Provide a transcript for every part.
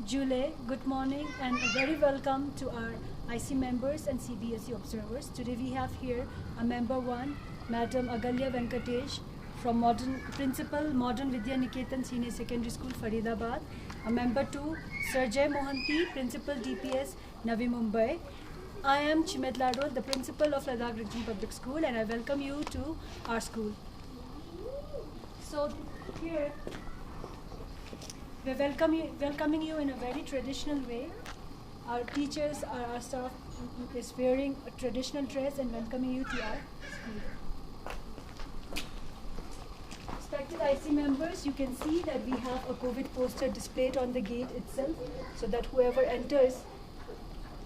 Julie, good morning and a very welcome to our IC members and CBSE observers. Today we have here a member one, Madam Agalya Venkatesh from Principal Modern Vidya Niketan Senior Secondary School, Faridabad. A member two, Sarjay Mohanty, Principal DPS, Navi Mumbai. I am Chimed Ladwal, the Principal of Ladakh Regional Public School, and I welcome you to our school. So here we're welcoming you in a very traditional way. Our teachers, our staff is wearing a traditional dress and welcoming you to our school. Respected IC members, you can see that we have a COVID poster displayed on the gate itself so that whoever enters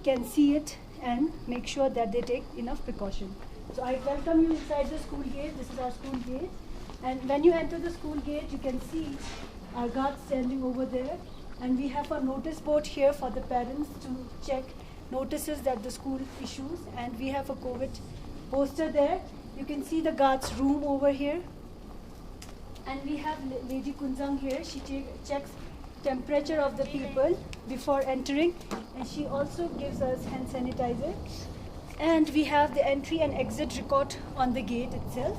can see it and make sure that they take enough precaution. So I welcome you inside the school gate. This is our school gate. And when you enter the school gate, you can see our guards standing over there, and we have a notice board here for the parents to check notices that the school issues, and we have a COVID poster there. You can see the guards room over here, and we have Lady Kunzang here. She checks temperature of the people before entering, and she also gives us hand sanitizer. And we have the entry and exit record on the gate itself.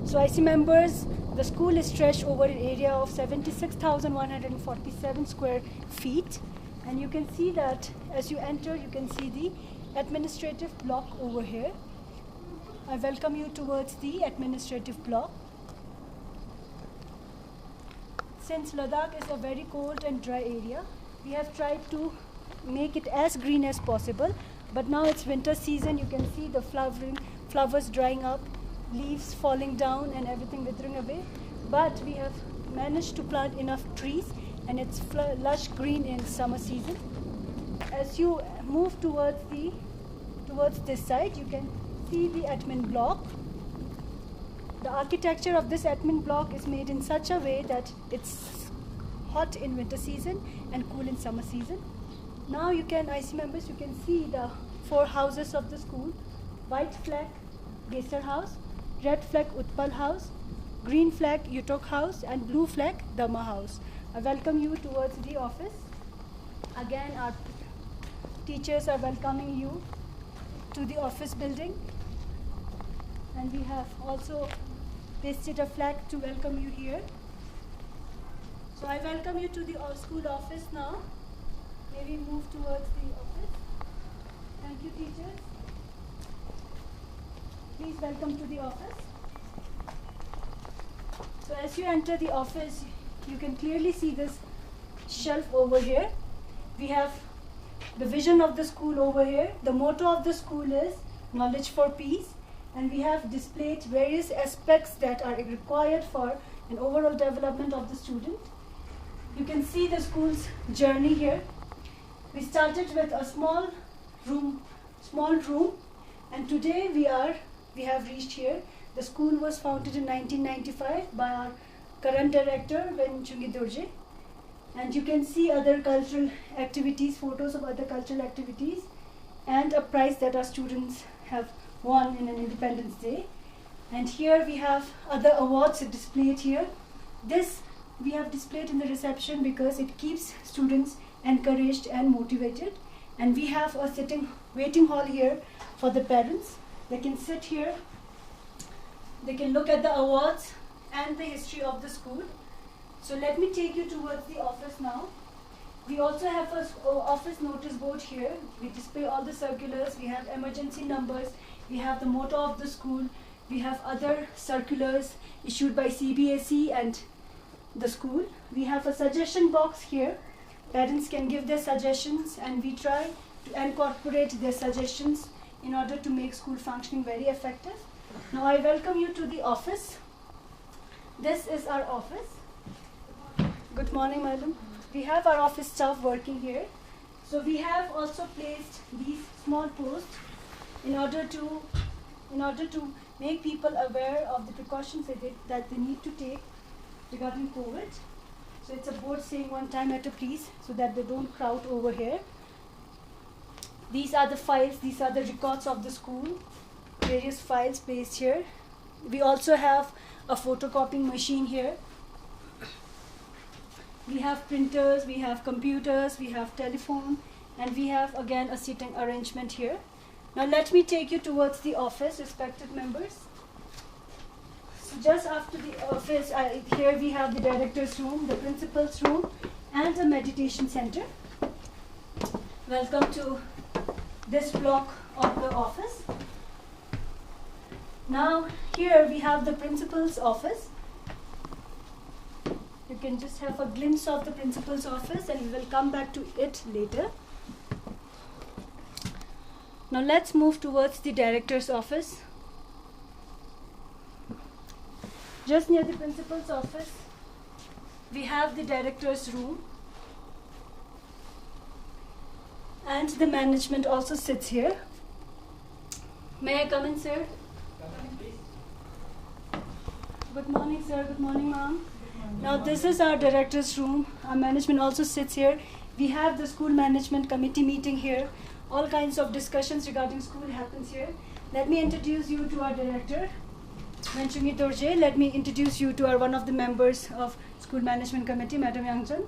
So IC members, the school is stretched over an area of 76,147 square feet, and you can see that as you enter, you can see the administrative block over here. I welcome you towards the administrative block. Since Ladakh is a very cold and dry area, we have tried to make it as green as possible, but now it's winter season. You can see the flowers drying up, leaves falling down and everything withering away, but we have managed to plant enough trees and it's lush green in summer season. As you move towards this side, you can see the admin block. The architecture of this admin block is made in such a way that it's hot in winter season and cool in summer season. Now you can, IC members, you can see the 4 houses of the school: white flag Gesar House, red flag Utpal House, green flag Utok House, and blue flag Dhamma House. I welcome you towards the office. Again, our teachers are welcoming you to the office building, and we have also pasted a flag to welcome you here. So I welcome you to the school office now. May we move towards the office. Thank you, teachers. Please welcome to the office. So as you enter the office, you can clearly see this shelf over here. We have the vision of the school over here. The motto of the school is knowledge for peace, and we have displayed various aspects that are required for an overall development of the student. You can see the school's journey here. We started with a small room, and today we have reached here. The school was founded in 1995 by our current director, Venchungi Durje. And you can see other cultural activities, photos of other cultural activities, and a prize that our students have won in an Independence Day. And here we have other awards displayed here. This we have displayed in the reception because it keeps students encouraged and motivated. And we have a waiting hall here for the parents. They can sit here. They can look at the awards and the history of the school. So let me take you towards the office now. We also have an office notice board here. We display all the circulars. We have emergency numbers. We have the motto of the school. We have other circulars issued by CBSE and the school. We have a suggestion box here. Parents can give their suggestions, and we try to incorporate their suggestions in order to make school functioning very effective. Now I welcome you to the office. This is our office. Good morning, madam. We have our office staff working here. So we have also placed these small posts in order to make people aware of the precautions that they need to take regarding COVID. So it's a board saying "one time at a please" so that they don't crowd over here. These are the files, these are the records of the school, various files placed here. We also have a photocopying machine here. We have printers, we have computers, we have telephone, and we have again a seating arrangement here. Now let me take you towards the office, respected members. So just after the office, here we have the director's room, the principal's room, and a meditation center. Welcome to this block of the office. Now here we have the principal's office. You can just have a glimpse of the principal's office, and we will come back to it later. Now let's move towards the director's office. Just near the principal's office, we have the director's room. And the management also sits here. May I come in, sir? Come in, please. Good morning, sir. Good morning, ma'am. Now this is our director's room. Our management also sits here. We have the school management committee meeting here. All kinds of discussions regarding school happens here. Let me introduce you to our director, Manchungi Dorje. Let me introduce you to our one of the members of school management committee, Madam Yangjan.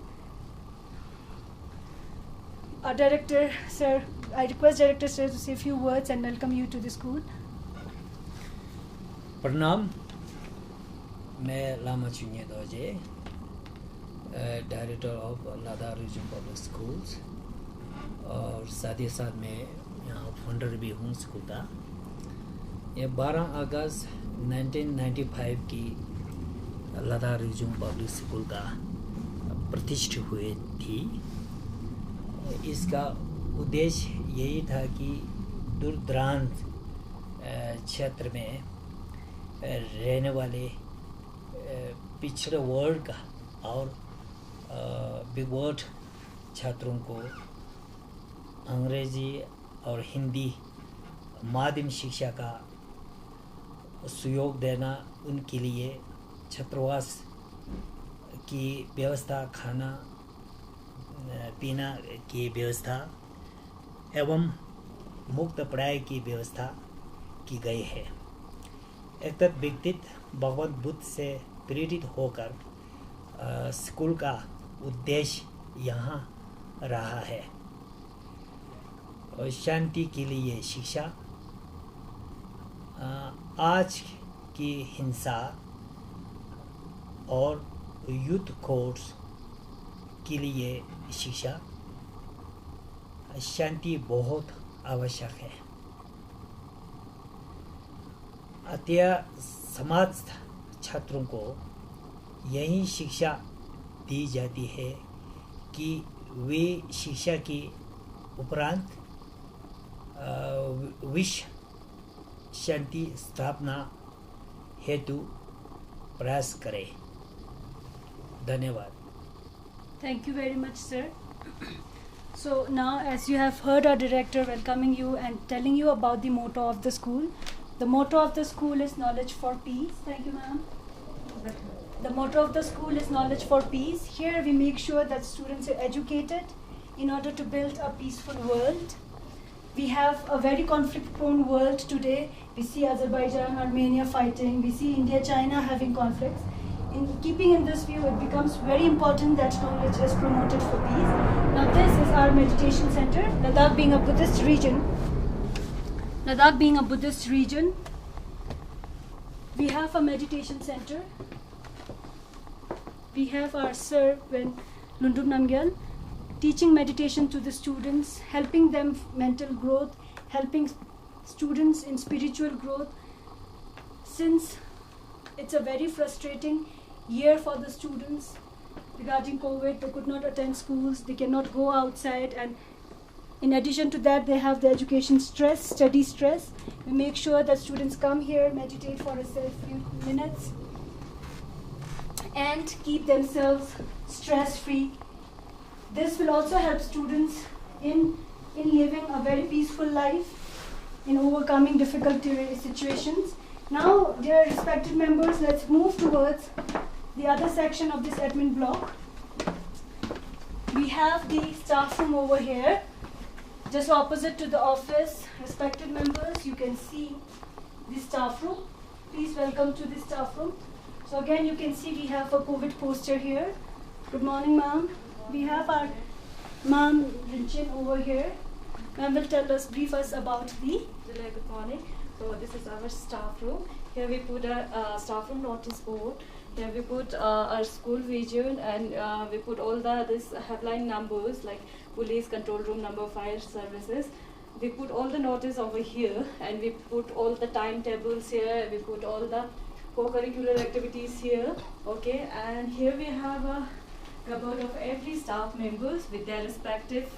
Our director, sir, I request director sir to say a few words and welcome you to the school. प्रणाम, मैं लामा चुनिया दोजे, director of लादा reason public schools, और साथ ही साथ मैं यहाँ founder भी हूँ स्कूल का। ये 12 अगस्त 1995 की लादा रीजन पब्लिक स्कूल का प्रतिष्ठा हुई थी। इसका उद्देश्य यही था कि दूर दराज क्षेत्र में रहने वाले पिछड़े वर्ग का और बैकवर्ड छात्रों को अंग्रेजी और हिंदी माध्यम शिक्षा का सहयोग देना, उनके लिए छात्रावास की व्यवस्था, खाना पीना की व्यवस्था एवं मुक्त पढ़ाई की व्यवस्था की गई है। एक व्यक्तित्व भगवान बुद्ध से प्रेरित होकर स्कूल का उद्देश्य यहाँ रहा है और शांति के लिए शिक्षा, आज की हिंसा और युद्ध कोर्स के लिए शिक्षा, शांति बहुत आवश्यक है। अतः समाज छात्रों को यही शिक्षा दी जाती है कि वे शिक्षा के उपरांत विश्व शांति स्थापना हेतु प्रयास करें। धन्यवाद। Thank you very much, sir. So now, as you have heard our director welcoming you and telling you about the motto of the school. The motto of the school is knowledge for peace. Thank you, ma'am. The motto of the school is knowledge for peace. Here we make sure that students are educated in order to build a peaceful world. We have a very conflict-prone world today. We see Azerbaijan, Armenia fighting. We see India, China having conflicts. In keeping in this view, it becomes very important that knowledge is promoted for peace. Now this is our meditation center. Ladakh being a Buddhist region, we have a meditation center. We have our Sir Lundum Namgyal teaching meditation to the students, helping them mental growth, helping students in spiritual growth. Since it's a very frustrating year for the students regarding COVID, they could not attend schools, they cannot go outside, and in addition to that, they have the education stress, study stress. We make sure that students come here, meditate for a few minutes, and keep themselves stress-free. This will also help students in living a very peaceful life, in overcoming difficult situations. Now, dear respected members, let's move towards the other section of this admin block. We have the staff room over here, just opposite to the office. Respected members, you can see the staff room. Please welcome to the staff room. So again, you can see we have a COVID poster here. Good morning, ma'am. We have our ma'am Rinchin over here. Ma'am will brief us about the. Good morning. So this is our staff room. Here we put a staff room notice board. Here we put our school vision, and we put all this helpline numbers like police control room number, fire services. We put all the notice over here, and we put all the timetables here. We put all the co-curricular activities here. Okay, and here we have a cupboard of every staff members with their respective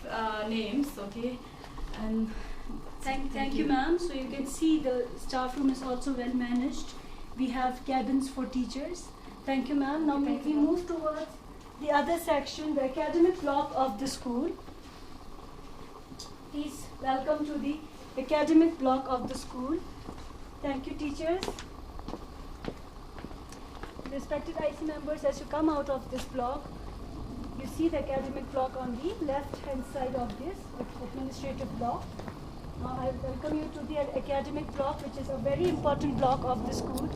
names. Okay, and Thank you, ma'am. So you can see the staff room is also well managed. We have cabins for teachers. Thank you, ma'am. Now Thank we you, ma'am. move towards the other section, the academic block of the school. Please welcome to the academic block of the school. Thank you, teachers. Respected IC members, as you come out of this block, you see the academic block on the left-hand side of this administrative block. Now I welcome you to the academic block, which is a very important block of the school.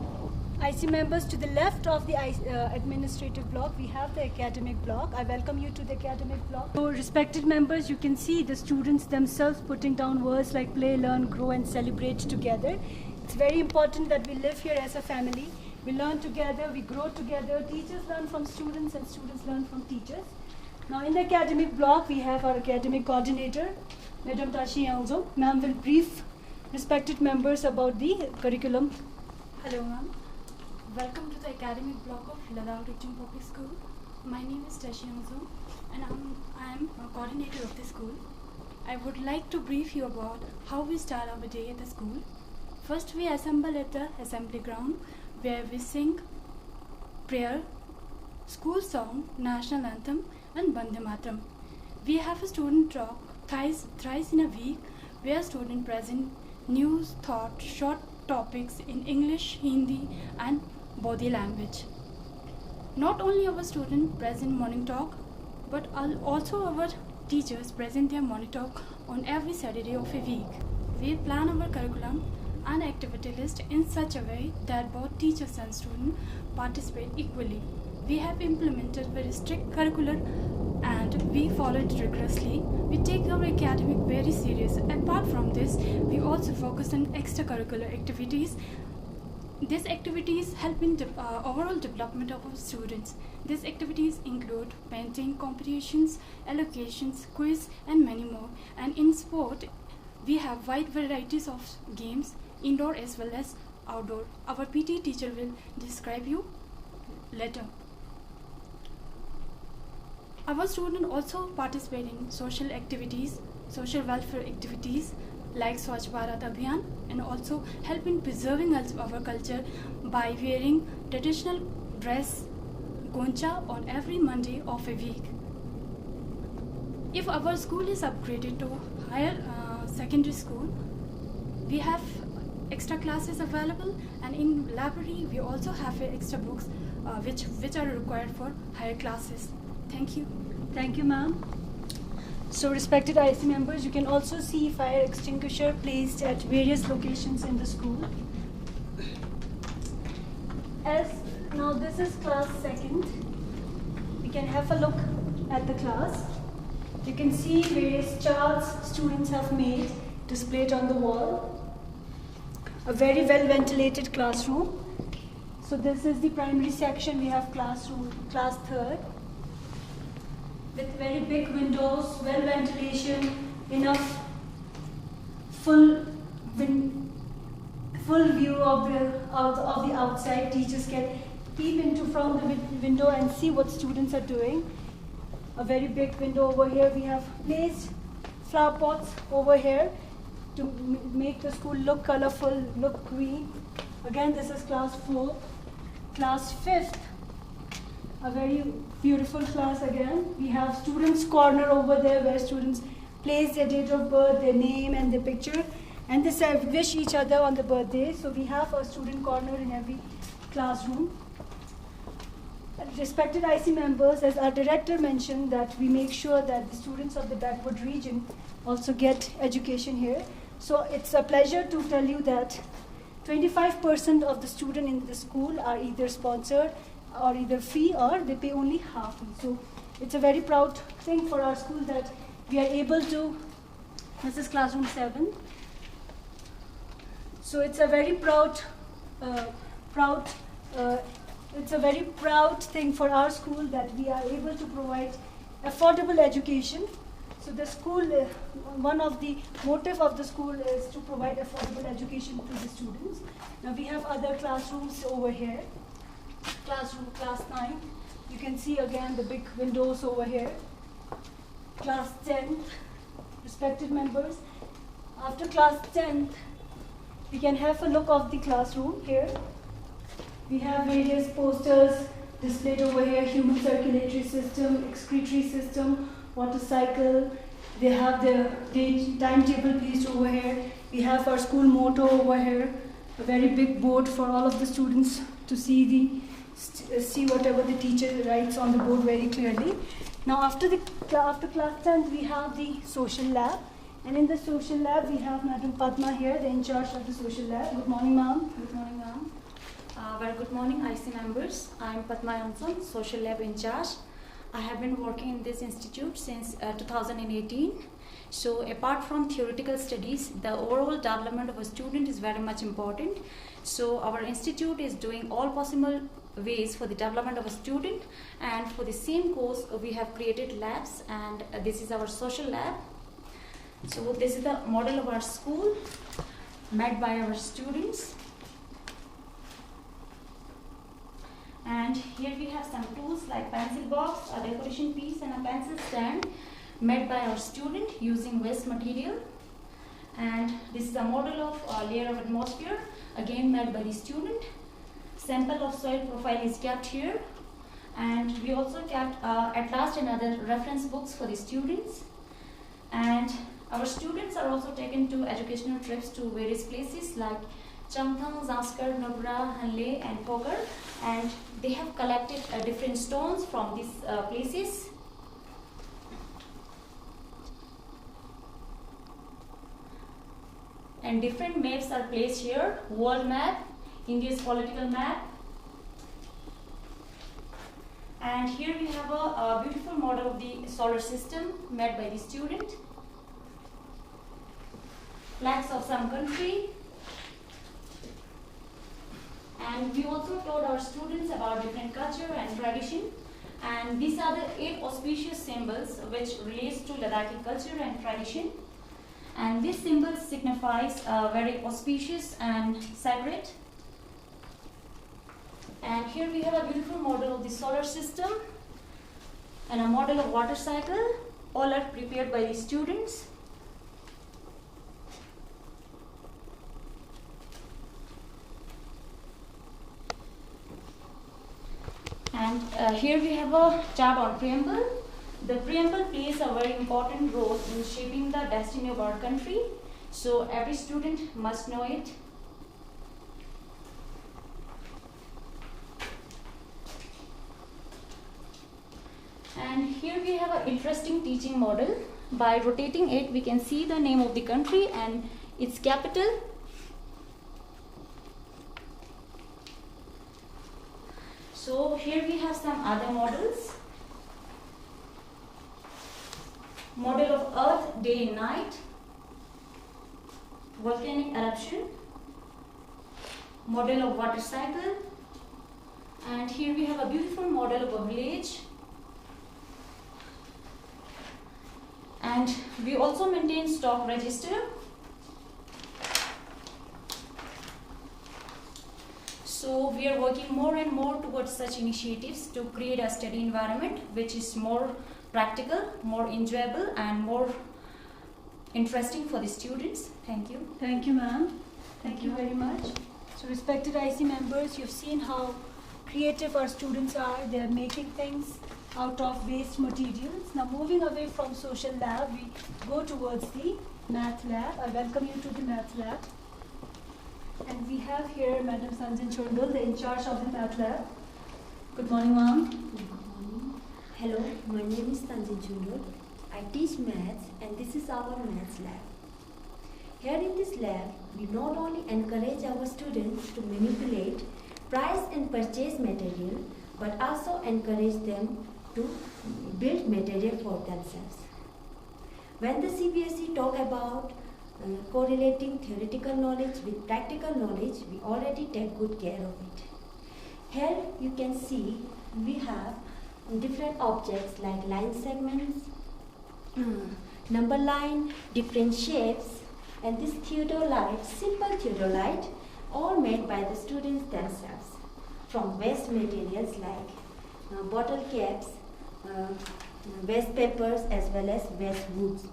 IC members, to the left of the administrative block, we have the academic block. I welcome you to the academic block. So, respected members, you can see the students themselves putting down words like play, learn, grow, and celebrate together. It's very important that we live here as a family. We learn together, we grow together. Teachers learn from students, and students learn from teachers. Now, in the academic block, we have our academic coordinator, Madam Tashi Yangzo. Ma'am will brief respected members about the curriculum. Hello, ma'am. Welcome to the academic block of Ladakh Region Public School. My name is Tashi Yangzo, and I am a coordinator of the school. I would like to brief you about how we start our day at the school. First, we assemble at the assembly ground, where we sing prayer, school song, national anthem, and Bande Mataram. We have a student talk thrice in a week, where students present news, thought, short topics in English, Hindi, and Bodhi language. Not only our students present morning talk, but also our teachers present their morning talk on every Saturday of a week. We plan our curriculum and activity list in such a way that both teachers and students participate equally. We have implemented very strict curricular and we follow it rigorously. We take our academic very serious. Apart from this, we also focus on extracurricular activities. These activities help in overall development of our students. These activities include painting competitions, allocations, quiz, and many more. And in sport, we have wide varieties of games, indoor as well as outdoor. Our PT teacher will describe you later. Our students also participate in social activities, social welfare activities like Swachh Bharat Abhiyan, and also help in preserving our culture by wearing traditional dress goncha on every Monday of a week. If our school is upgraded to higher secondary school, we have extra classes available, and in library we also have extra books which are required for higher classes. Thank you. Thank you, ma'am. So, respected IC members, you can also see fire extinguisher placed at various locations in the school. As now this is class 2nd, we can have a look at the class. You can see various charts students have made displayed on the wall. A very well ventilated classroom. So this is the primary section. We have classroom, class 3rd. With very big windows, well ventilation, enough full view of the outside. Teachers can peep into from the window and see what students are doing. A very big window over here. We have placed flower pots over here to make the school look colorful, look green. Again, this is class 4. Class 5th. A very beautiful class again. We have students' corner over there where students place their date of birth, their name, and their picture, and they wish each other on the birthday. So we have a student corner in every classroom. Respected IC members, as our director mentioned, that we make sure that the students of the backward region also get education here. So it's a pleasure to tell you that 25% of the students in the school are either sponsored, or either fee, or they pay only half fee. So it's a very proud thing for our school that we are able to. This is classroom 7. So it's a very proud, it's a very proud thing for our school that we are able to provide affordable education. So the school, one of the motive of the school is to provide affordable education to the students. Now we have other classrooms over here. Classroom class 9. You can see again the big windows over here. Class 10, respected members. After class 10, we can have a look of the classroom here. We have various posters displayed over here: human circulatory system, excretory system, water cycle. They have the timetable placed over here. We have our school motto over here, a very big board for all of the students to see whatever the teacher writes on the board very clearly. Now after class 10, we have the social lab. And in the social lab, we have Madam Padma here, the in charge of the social lab. Good morning, ma'am. Good morning, ma'am. Very good morning, IC members. I am Padma Yamson, social lab in charge. I have been working in this institute since 2018. So apart from theoretical studies, the overall development of a student is very much important. So our institute is doing all possible ways for the development of a student, and for the same course we have created labs, and this is our social lab. So this is the model of our school made by our students. And here we have some tools like pencil box, a decoration piece, and a pencil stand made by our student using waste material. And this is a model of a layer of atmosphere, again made by the student. Sample of soil profile is kept here. And we also kept at last and other reference books for the students. And our students are also taken to educational trips to various places like Changthang, Zanskar, Nubra, Hanle, and Pogar, and they have collected different stones from these places. And different maps are placed here: world map, India's political map. And here we have a beautiful model of the solar system made by the student. Flags of some country. And we also told our students about different culture and tradition. And these are the 8 auspicious symbols which relates to Ladakhi culture and tradition. And this symbol signifies very auspicious and sacred. And here we have a beautiful model of the solar system and a model of water cycle. All are prepared by the students. And here we have a chart on preamble. The preamble plays a very important role in shaping the destiny of our country. So every student must know it. And here we have an interesting teaching model. By rotating it, we can see the name of the country and its capital. So here we have some other models. Model of Earth, day and night. Volcanic eruption. Model of water cycle. And here we have a beautiful model of a village. And we also maintain stock register. So we are working more and more towards such initiatives to create a study environment which is more practical, more enjoyable, and more interesting for the students. Thank you. Thank you, ma'am. Thank you very much. So respected IC members, you've seen how creative our students are. They're making things out of waste materials. Now moving away from social lab, we go towards the math lab. I welcome you to the math lab. And we have here Madam Sanjan Chondol, the in charge of the math lab. Good morning, ma'am. Good morning. Hello, my name is Sanjan Chondol. I teach maths and this is our maths lab. Here in this lab, we not only encourage our students to manipulate price and purchase material, but also encourage them to build material for themselves. When the CBSE talk about correlating theoretical knowledge with practical knowledge, we already take good care of it. Here you can see we have different objects like line segments, number line, different shapes, and this theodolite, simple theodolite, all made by the students themselves from waste materials like bottle caps, waste papers, as well as waste woods.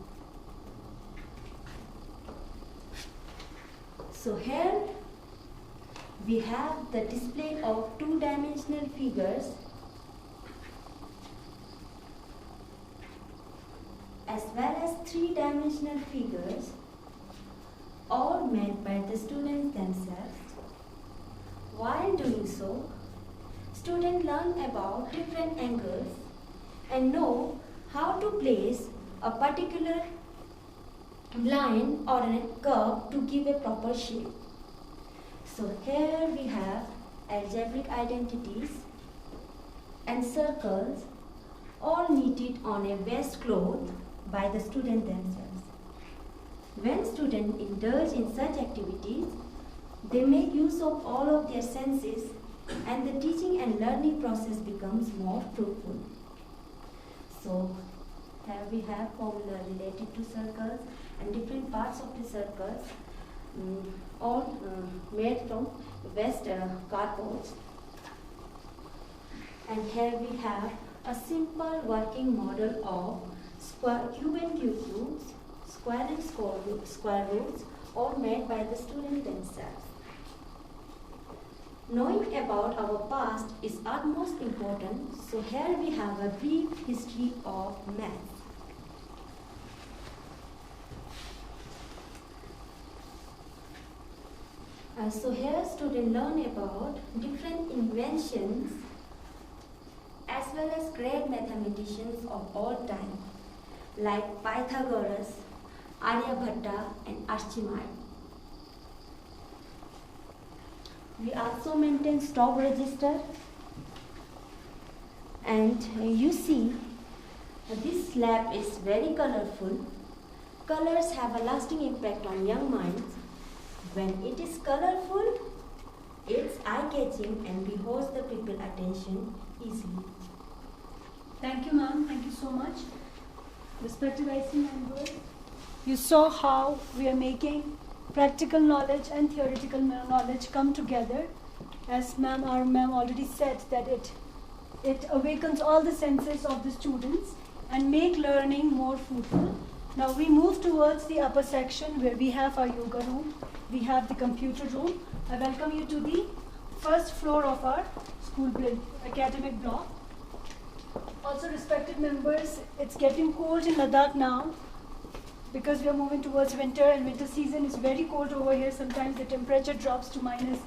So here we have the display of two-dimensional figures as well as three-dimensional figures, all made by the students themselves. While doing so, students learn about different angles and know how to place a particular line or a curve to give a proper shape. So here we have algebraic identities and circles, all knitted on a waste cloth by the student themselves. When students indulge in such activities, they make use of all of their senses and the teaching and learning process becomes more fruitful. So here we have formula related to circles and different parts of the circles, all made from waste cardboards. And here we have a simple working model of cube and cube roots, square and square roots, all made by the students themselves. Knowing about our past is utmost important, so here we have a brief history of math. So here students learn about different inventions as well as great mathematicians of all time like Pythagoras, Aryabhatta and Archimede. We also maintain stop register, and you see this lab is very colorful. Colors have a lasting impact on young minds. When it is colorful, it's eye-catching and we holds the people's attention easily. Thank you, ma'am. Thank you so much. Respected IC members, you saw how we are making practical knowledge and theoretical knowledge come together. As our ma'am already said, that it awakens all the senses of the students and make learning more fruitful. Now we move towards the upper section where we have our yoga room, we have the computer room. I welcome you to the first floor of our school academic block. Also, respected members, it's getting cold in Ladakh now because we are moving towards winter, and winter season is very cold over here. Sometimes the temperature drops to minus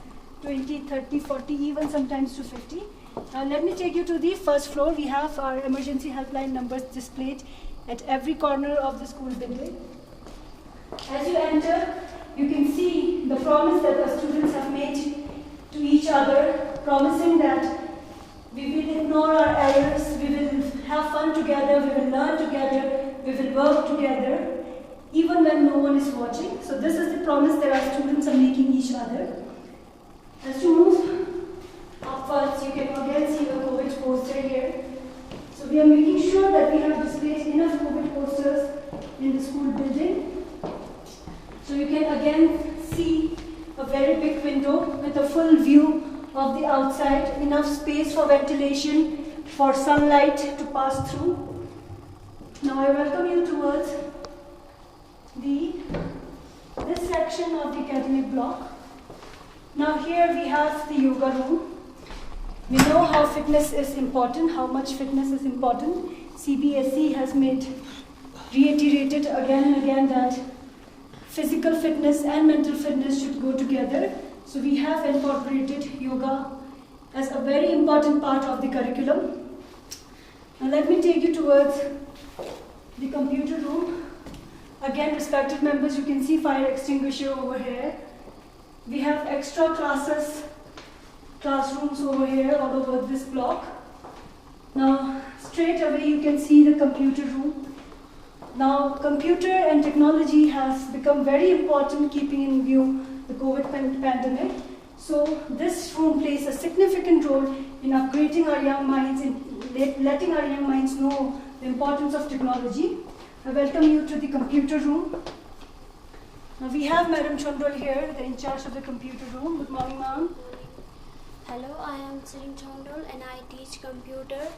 20, 30, 40, even sometimes to 50. Now let me take you to the first floor. We have our emergency helpline numbers displayed at every corner of the school building. As you enter, you can see the promise that the students have made to each other, promising that we will ignore our errors, we will have fun together, we will learn together, we will work together, even when no one is watching. So this is the promise that our students are making each other. As you move upwards, you can again see the COVID poster here. So we are making sure that we have displayed enough COVID posters in the school building. So you can again see a very big window with a full view of the outside, enough space for ventilation, for sunlight to pass through. Now I welcome you towards this section of the academic block. Now here we have the yoga room. We know how fitness is important, how much fitness is important. CBSE has reiterated again and again that physical fitness and mental fitness should go together. So we have incorporated yoga as a very important part of the curriculum. Now let me take you towards the computer room. Again, respected members, you can see fire extinguisher over here. We have extra classes classrooms over here all over this block. Now, straight away you can see the computer room. Now, computer and technology has become very important keeping in view the COVID pandemic. So, this room plays a significant role in upgrading our young minds, in letting our young minds know the importance of technology. I welcome you to the computer room. Now, we have Madam Chondol here, the in charge of the computer room. Good morning, ma'am. Hello, I am Sering Chondol and I teach computer.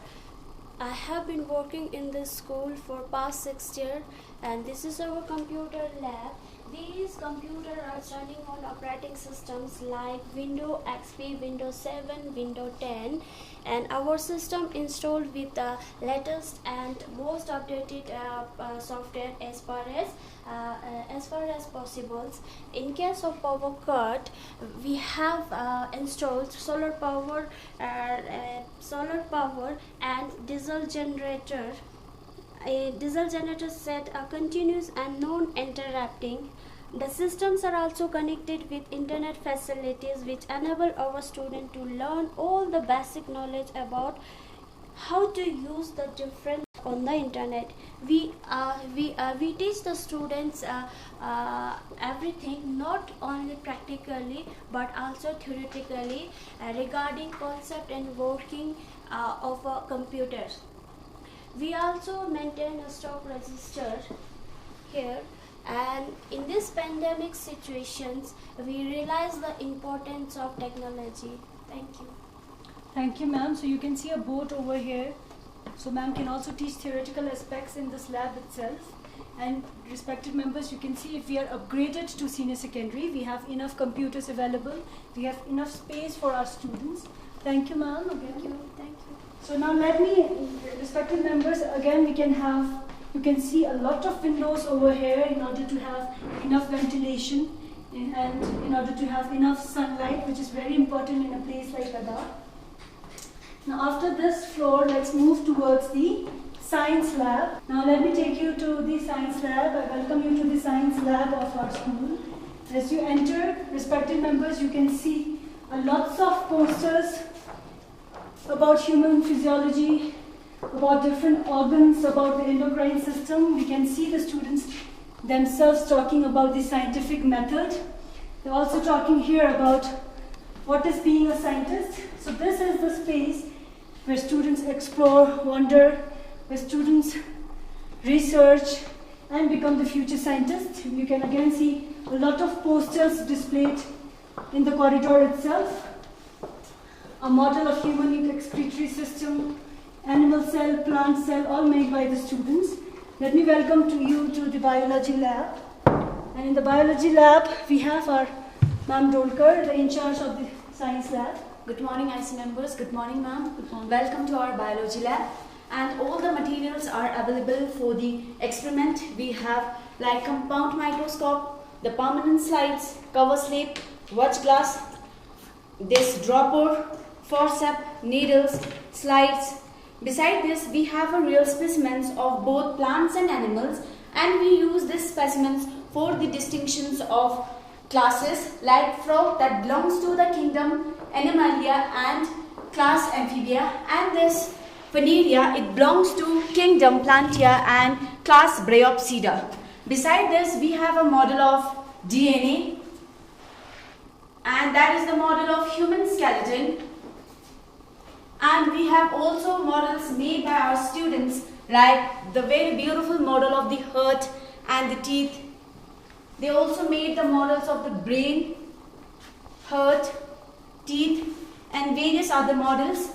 I have been working in this school for past 6 years and this is our computer lab. These computers are running on operating systems like Windows XP, Windows 7, Windows 10 and our system installed with the latest and most updated software as far as possible. In case of power cut, we have installed solar power and diesel generator. A diesel generator set continuous and non-interrupting. The systems are also connected with internet facilities which enable our students to learn all the basic knowledge about how to use the different on the internet. We teach the students everything, not only practically but also theoretically regarding concept and working of computers. We also maintain a stock register here, and in this pandemic situations we realize the importance of technology. Thank you. Thank you, ma'am. So you can see a board over here. So ma'am can also teach theoretical aspects in this lab itself. And respected members, you can see if we are upgraded to senior secondary, we have enough computers available. We have enough space for our students. Thank you, ma'am. Thank you. Thank you. So now let me, respected members, again you can see a lot of windows over here in order to have enough ventilation and in order to have enough sunlight, which is very important in a place like Ladakh. Now after this floor, let's move towards the science lab. Now let me take you to the science lab. I welcome you to the science lab of our school. As you enter, respected members, you can see lots of posters about human physiology, about different organs, about the endocrine system. We can see the students themselves talking about the scientific method. They're also talking here about what is being a scientist. So this is the space where students explore, wonder, where students research and become the future scientists. You can again see a lot of posters displayed in the corridor itself. A model of human excretory system, animal cell, plant cell, all made by the students. Let me welcome you to the biology lab. And in the biology lab, we have our Ma'am Dolkar, the in charge of the science lab. Good morning, IC members. Good morning, ma'am. Welcome to our biology lab. And all the materials are available for the experiment. We have like compound microscope, the permanent slides, cover slip, watch glass, this dropper, forceps, needles, slides. Beside this, we have a real specimens of both plants and animals, and we use these specimens for the distinctions of classes like frog that belongs to the kingdom Animalia and class Amphibia, and this Veneria, it belongs to kingdom Plantia and class Bryopsida. Beside this, we have a model of DNA, and that is the model of human skeleton. And we have also models made by our students, like the very beautiful model of the heart and the teeth. They also made the models of the brain, heart, teeth, and various other models.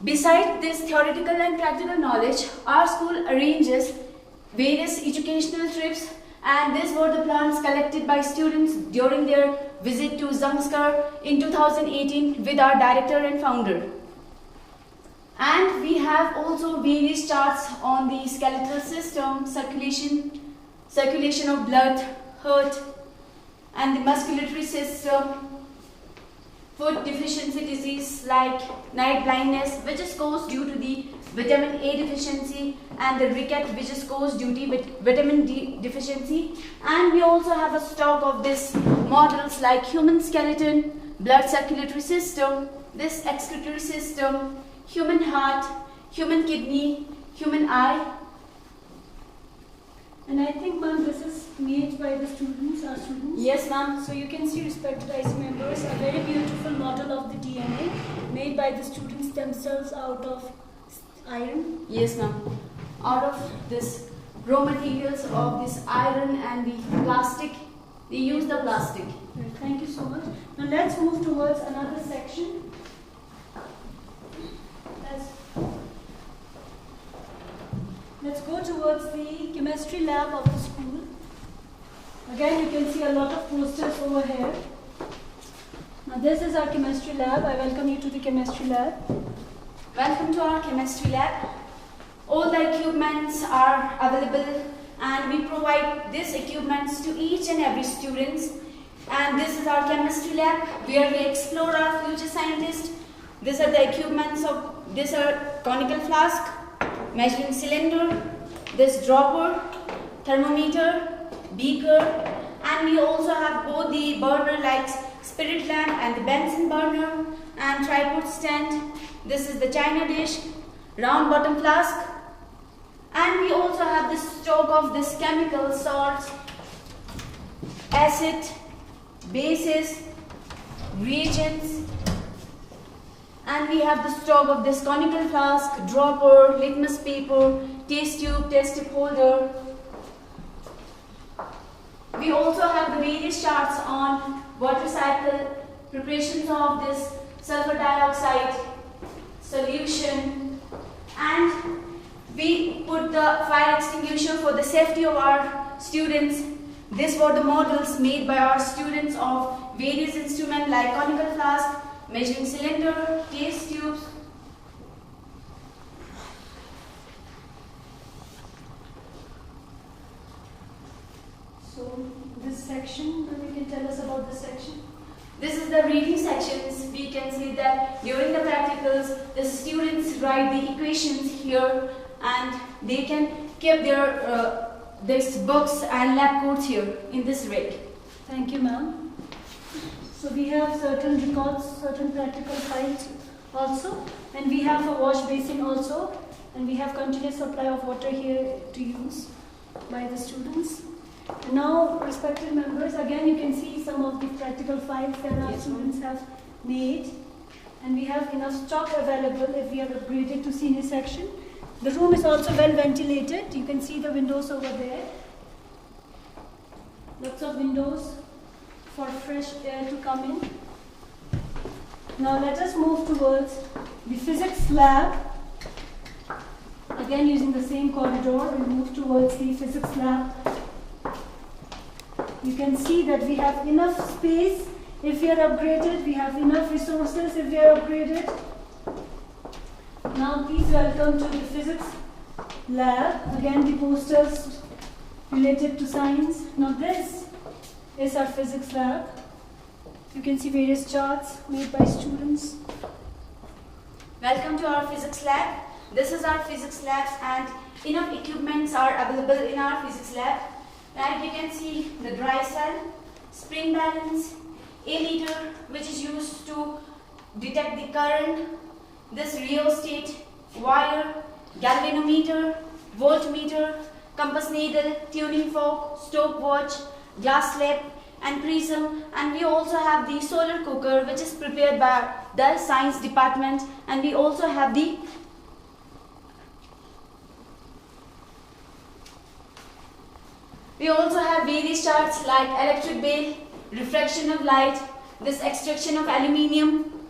Besides this theoretical and practical knowledge, our school arranges various educational trips, and these were the plants collected by students during their visit to Zanskar in 2018 with our director and founder. And we have also various charts on the skeletal system, circulation of blood, heart, and the musculatory system, food deficiency disease like night blindness, which is caused due to the vitamin A deficiency, and the ricket, which is caused due to vitamin D deficiency. And we also have a stock of these models like human skeleton, blood circulatory system, this excretory system, human heart, human kidney, human eye. And I think, ma'am, this is made by the students, our students. Yes, ma'am. So you can see, respected IC members, a very beautiful model of the DNA made by the students themselves out of iron. Yes, ma'am. Out of this raw materials of this iron and the plastic, they use the plastic. Right, thank you so much. Now let's move towards another section. Let's go towards the chemistry lab of the school. Again, you can see a lot of posters over here. Now this is our chemistry lab. I welcome you to the chemistry lab. Welcome to our chemistry lab. All the equipments are available and we provide these equipments to each and every student. And this is our chemistry lab where we explore our future scientists. These are the equipments of, these are conical flask, measuring cylinder, this dropper, thermometer, beaker, and we also have both the burner like spirit lamp and the Bunsen burner and tripod stand. This is the china dish, round bottom flask, and we also have this stock of this chemical salts, acid, bases, reagents, and we have the stock of this conical flask, dropper, litmus paper, test tube holder. We also have the various charts on water cycle, preparations of this sulfur dioxide solution, and we put the fire extinguisher for the safety of our students. These were the models made by our students of various instruments like conical flask, measuring cylinder, test tubes. So this section, you can tell us about this section. This is the reading sections. We can see that during the practicals, the students write the equations here and they can keep their these books and lab coats here in this rack. Thank you, ma'am. So we have certain records, certain practical files also, and we have a wash basin also, and we have continuous supply of water here to use by the students. And now, respected members, again you can see some of the practical files that our students have made, and we have enough stock available if we have upgraded to senior section. The room is also well ventilated. You can see the windows over there. Lots of windows for fresh air to come in. Now let us move towards the physics lab. Again using the same corridor, we move towards the physics lab. You can see that we have enough space if we are upgraded, we have enough resources if we are upgraded. Now please welcome to the physics lab. Again the posters related to science. Now this is our physics lab. You can see various charts made by students. Welcome to our physics lab. This is our physics lab and enough equipments are available in our physics lab. Like you can see the dry cell, spring balance, ammeter which is used to detect the current, this rheostat, wire, galvanometer, voltmeter, compass needle, tuning fork, stopwatch, glass slab and prism, and we also have the solar cooker which is prepared by the science department, and we also have the various charts like electric bale, refraction of light, this extraction of aluminium,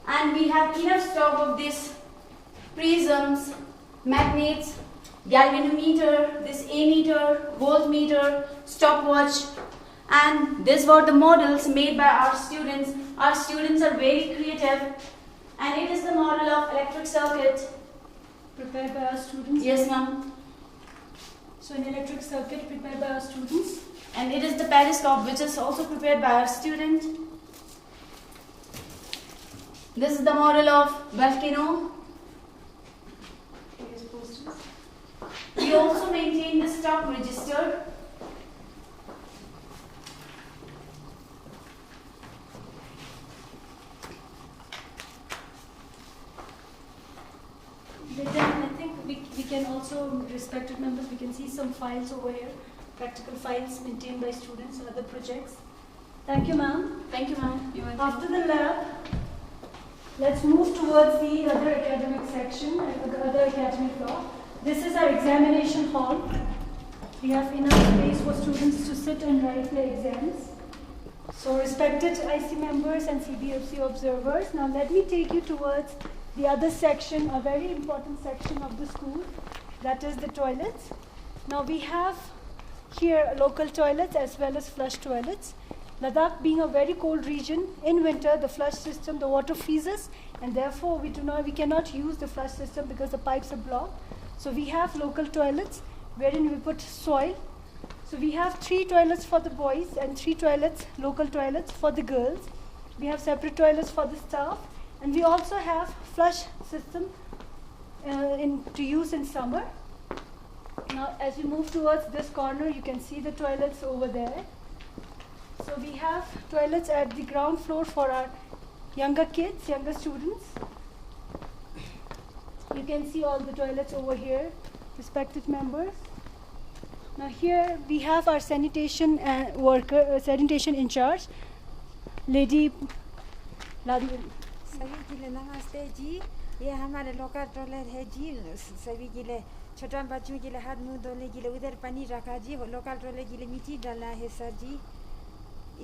and we have enough stock of this prisms, magnets, galvanometer, this ammeter, voltmeter, stopwatch, and these were the models made by our students. Our students are very creative, and it is the model of electric circuit. Prepared by our students? Yes, ma'am. So an electric circuit prepared by our students. And it is the periscope which is also prepared by our student. This is the model of volcano. We also maintain the stock register. can also, respected members, we can see some files over here, practical files maintained by students and other projects. Thank you, ma'am. Thank you, ma'am. After the lab, let's move towards the other academic section, the other academic block. This is our examination hall. We have enough space for students to sit and write their exams. So respected IC members and CBFC observers, now let me take you towards the other section, a very important section of the school, that is the toilets. Now we have here local toilets as well as flush toilets. Ladakh being a very cold region, in winter the flush system, the water freezes, and therefore we cannot use the flush system because the pipes are blocked. So we have local toilets wherein we put soil. So we have 3 toilets for the boys and 3 toilets, local toilets for the girls. We have separate toilets for the staff, and we also have flush system to use in summer. Now as we move towards this corner, you can see the toilets over there. So we have toilets at the ground floor for our younger kids, younger students. You can see all the toilets over here, respected members. Now here we have our sanitation sanitation in charge, Lady Ladi. सभी के लिए नमस्ते जी। ये हमारे local toilet है जी। सभी के लिए छोटा बच्चों के लिए हाथ मुंह धोने के लिए उधर पानी रखा जी। लोकल टॉयलेट के लिए मिट्टी डालना है सर जी।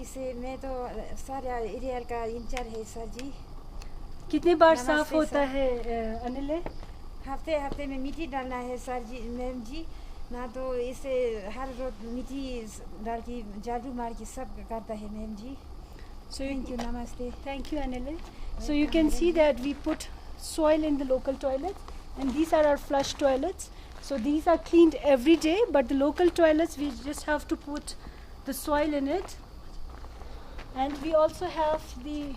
इसे मैं तो सारे एरिया का इंचार्ज है सर जी। कितनी बार साफ होता है अनिल? हफ्ते हफ्ते में मिट्टी डालना है सर जी मैम जी। ना तो इसे हर रोज मिट्टी डाल के झाड़ू मार के सब करता है ma'am ji. So thank you, namaste. Thank you, Anil. So you can see that we put soil in the local toilets, and these are our flush toilets. So these are cleaned every day, but the local toilets we just have to put the soil in it. And we also have the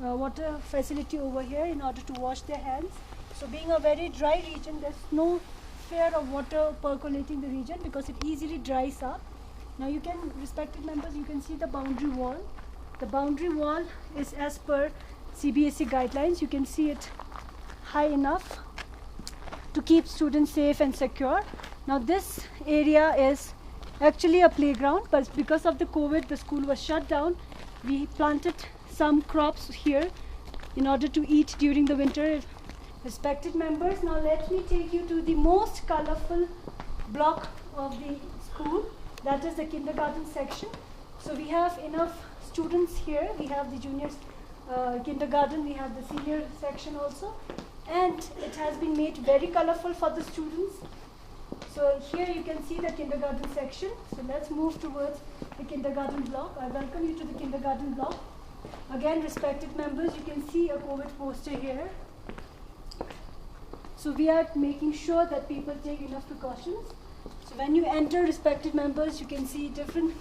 water facility over here in order to wash their hands. So being a very dry region, there's no fear of water percolating the region because it easily dries up. Now you can, respected members, you can see the boundary wall. The boundary wall is as per CBSE guidelines. You can see it high enough to keep students safe and secure. Now this area is actually a playground, but because of the COVID, the school was shut down. We planted some crops here in order to eat during the winter. Respected members, now let me take you to the most colorful block of the school, that is the kindergarten section. So we have enough students here. We have the juniors kindergarten, we have the senior section also, and it has been made very colorful for the students. So here you can see the kindergarten section. So let's move towards the kindergarten block. I welcome you to the kindergarten block. Again, respected members, you can see a COVID poster here. So we are making sure that people take enough precautions. So when you enter, respected members, you can see different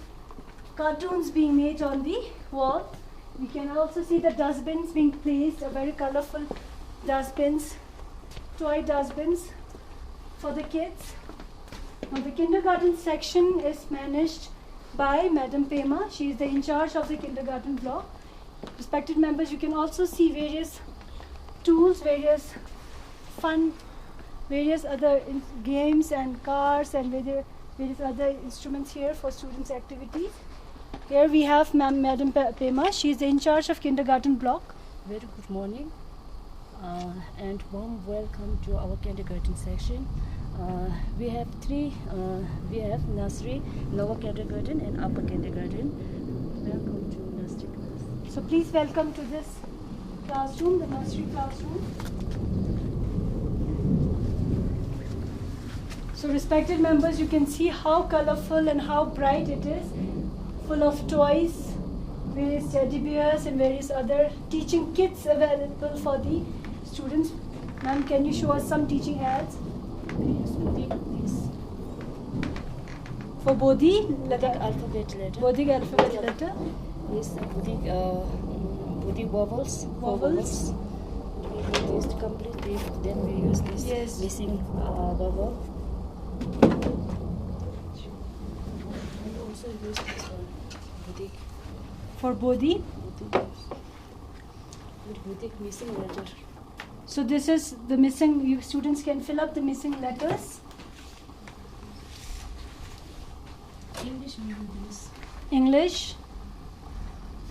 cartoons being made on the wall. We can also see the dustbins being placed, a very colorful dustbins, toy dustbins for the kids. Now the kindergarten section is managed by Madam Pema. She is the in charge of the kindergarten block. Respected members, you can also see various tools, various fun, various other games and cars and various other instruments here for students' activities. Here we have Madam Pema. She is in charge of kindergarten block. Very good morning and warm welcome to our kindergarten section. We have we have nursery, lower kindergarten and upper kindergarten. Welcome to nursery class. So please welcome to this classroom, the nursery classroom. So respected members, you can see how colorful and how bright it is, full of toys, various teddy bears and various other teaching kits available for the students. Ma'am, can you show us some teaching aids? For Bodhi alphabet letter. Bodhi alphabet letter. Yes, Bodhi vowels. Vowels. We use this to complete it. Then we use this missing vowel. And also use this one. Bodhi. For Bodhi. Bodhi missing letter. So this is the missing, you students can fill up the missing letters. English we will use English,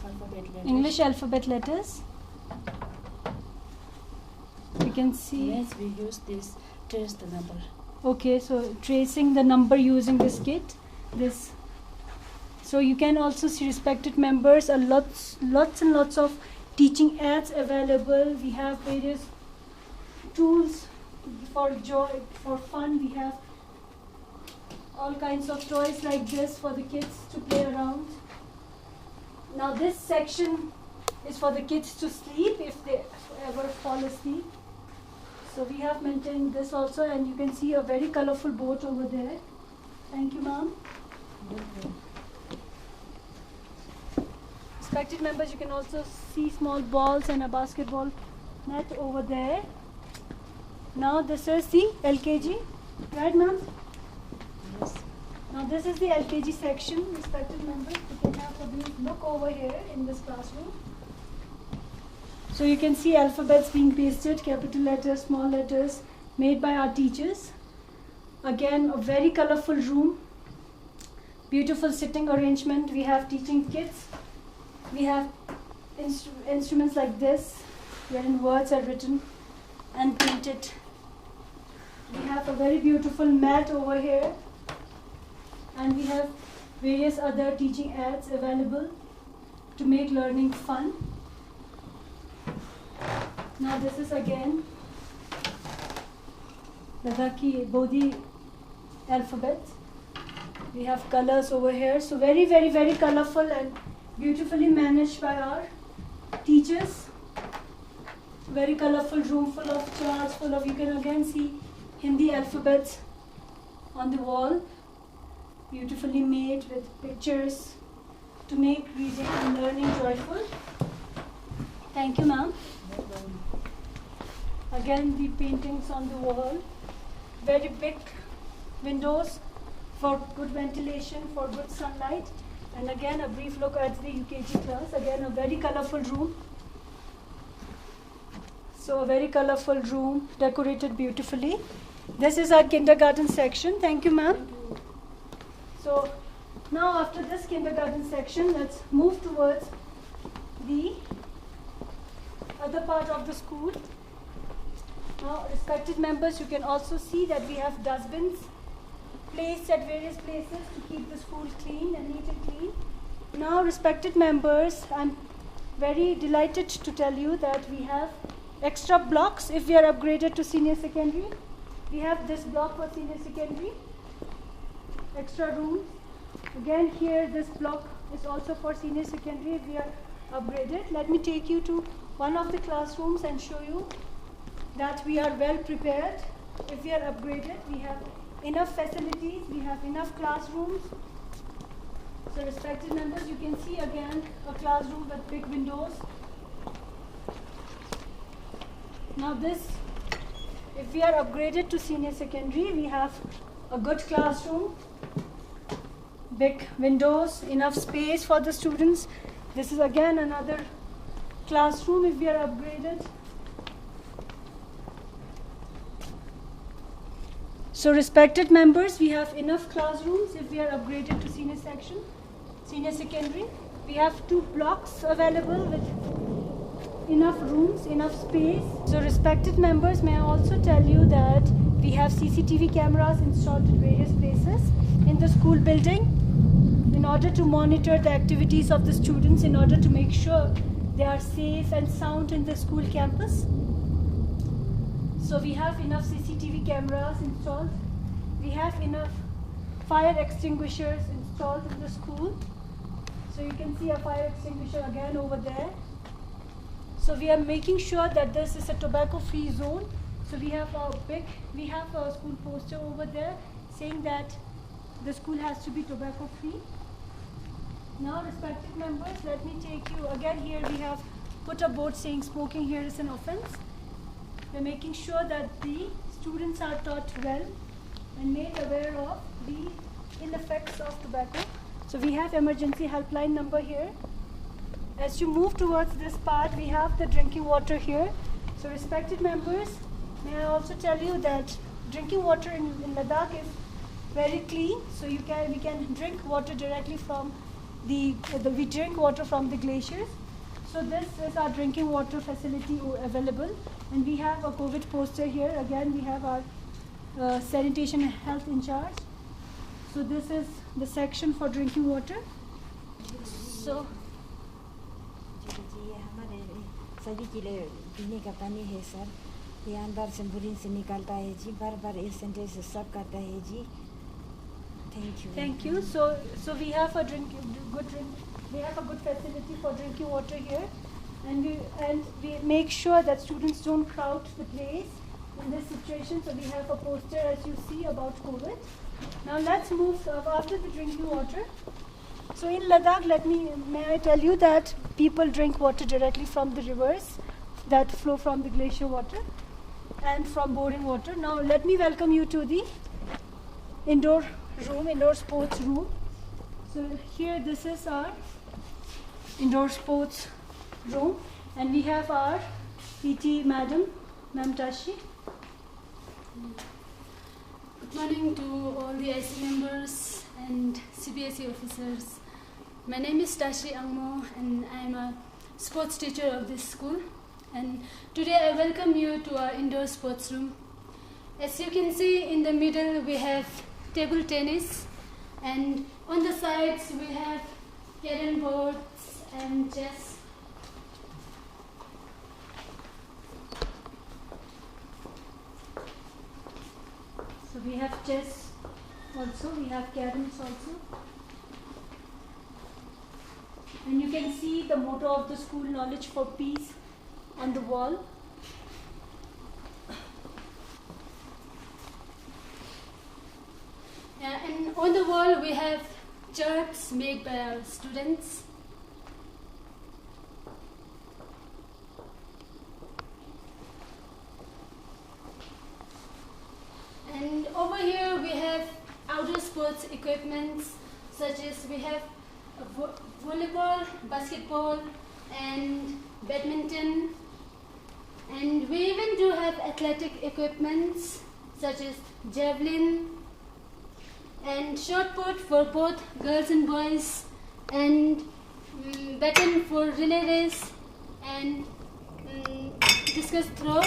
alphabet letters. English alphabet letters. You can see. Yes, we use this trace the number. Okay, so tracing the number using this kit. This. So you can also see, respected members, lots and lots of teaching aids available. We have various tools for joy, for fun. We have all kinds of toys like this for the kids to play around. Now this section is for the kids to sleep if they ever fall asleep. So we have maintained this also, and you can see a very colorful boat over there. Thank you, ma'am. Respected members, you can also see small balls and a basketball net over there. Now this is the LKG, right, ma'am? Yes. Now this is the LKG section. Respected members, you can have a brief look over here in this classroom. So you can see alphabets being pasted, capital letters, small letters, made by our teachers. Again, a very colorful room, beautiful sitting arrangement. We have teaching kits. We have instruments like this, wherein words are written and painted. We have a very beautiful mat over here. And we have various other teaching aids available to make learning fun. Now this is again Ladakhi Bodhi alphabet. We have colors over here. So very, very, very colorful and beautifully managed by our teachers. Very colorful room full of charts, full of, you can again see Hindi alphabets on the wall. Beautifully made with pictures to make reading and learning joyful. Thank you, ma'am. Again, the paintings on the wall. Very big windows for good ventilation, for good sunlight. And again, a brief look at the UKG class. Again, a very colorful room. So a very colorful room, decorated beautifully. This is our kindergarten section. Thank you, ma'am. So now after this kindergarten section, let's move towards the other part of the school. Now, respected members, you can also see that we have dustbins placed at various places to keep the school clean and neat and clean. Now, respected members, I'm very delighted to tell you that we have extra blocks if we are upgraded to senior secondary. We have this block for senior secondary. Extra rooms. Again, here this block is also for senior secondary if we are upgraded. Let me take you to one of the classrooms and show you that we are well prepared. If we are upgraded, we have enough facilities, we have enough classrooms. So respected members, you can see again a classroom with big windows. Now this, if we are upgraded to senior secondary, we have a good classroom, big windows, enough space for the students. This is again another classroom if we are upgraded. So respected members, we have enough classrooms if we are upgraded to senior section, senior secondary. We have 2 blocks available with enough rooms, enough space. So respected members, may I also tell you that we have CCTV cameras installed at various places in the school building in order to monitor the activities of the students, in order to make sure they are safe and sound in the school campus. So we have enough CCTV cameras installed. We have enough fire extinguishers installed in the school. So you can see a fire extinguisher again over there. So we are making sure that this is a tobacco-free zone. So we have a school poster over there saying that the school has to be tobacco-free. Now, respected members, let me take you again. Here we have put a board saying smoking here is an offense. We're making sure that the students are taught well and made aware of the ill effects of tobacco. So we have emergency helpline number here. As you move towards this part, we have the drinking water here. So respected members, may I also tell you that drinking water in Ladakh is very clean. So we can drink water directly from we drink water from the glaciers. So this is our drinking water facility available, and we have a COVID poster here. Again, we have our sanitation and health in charge. So this is the section for drinking water. So ये हमारे सभी के लिए पीने का पानी है sir, ये अंदर से बोरिंग से निकालता है जी, बार ये सेंटर से सब करता है जी. Thank you. So we have a we have a good facility for drinking water here, and we make sure that students don't crowd the place in this situation. So we have a poster, as you see, about COVID. Now let's move after the drinking water. So in Ladakh, may I tell you that people drink water directly from the rivers that flow from the glacier water and from boring water. Now let me welcome you to the indoor sports room. So here, this is our indoor sports room, and we have our PT Ma'am Tashi. Good morning to all the IC members and CBSE officers. My name is Tashi Angmo, and I am a sports teacher of this school. And today I welcome you to our indoor sports room. As you can see, in the middle we have table tennis, and on the sides we have carrom boards and chess. So we have chess also, we have caroms also. And you can see the motto of the school, knowledge for peace, on the wall. And on the wall we have charts made by our students. And over here we have outdoor sports equipments, such as we have volleyball, basketball and badminton. And we even do have athletic equipments such as javelin and shot put for both girls and boys, and baton for relay race, and discus throw.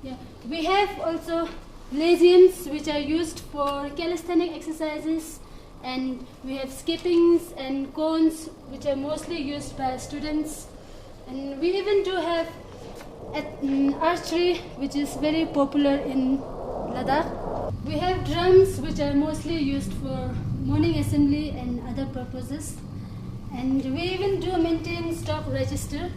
Yeah. We have also gymnastiums which are used for calisthenic exercises, and we have skippings and cones which are mostly used by students, and we even do have archery, which is very popular in Ladakh. We have drums which are mostly used for morning assembly and other purposes, and we even do maintain stock register.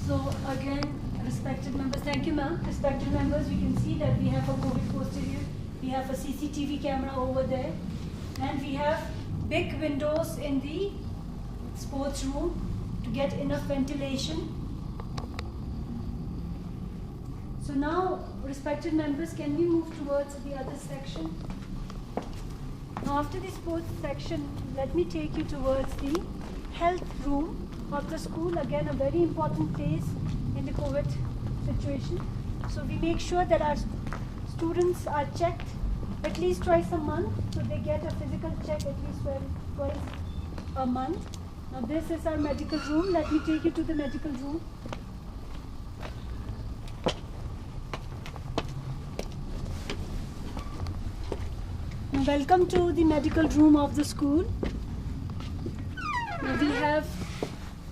So again, respected members, thank you ma'am. Respected members, we can see that we have a COVID poster here. We have a CCTV camera over there, and we have big windows in the sports room to get enough ventilation. So now, respected members, can we move towards the other section? Now after the sports section, let me take you towards the health room of the school. Again, a very important place in the COVID situation. So we make sure that our students are checked at least twice a month. So they get a physical check at least twice a month. Now this is our medical room. Let me take you to the medical room. Now welcome to the medical room of the school. Now we have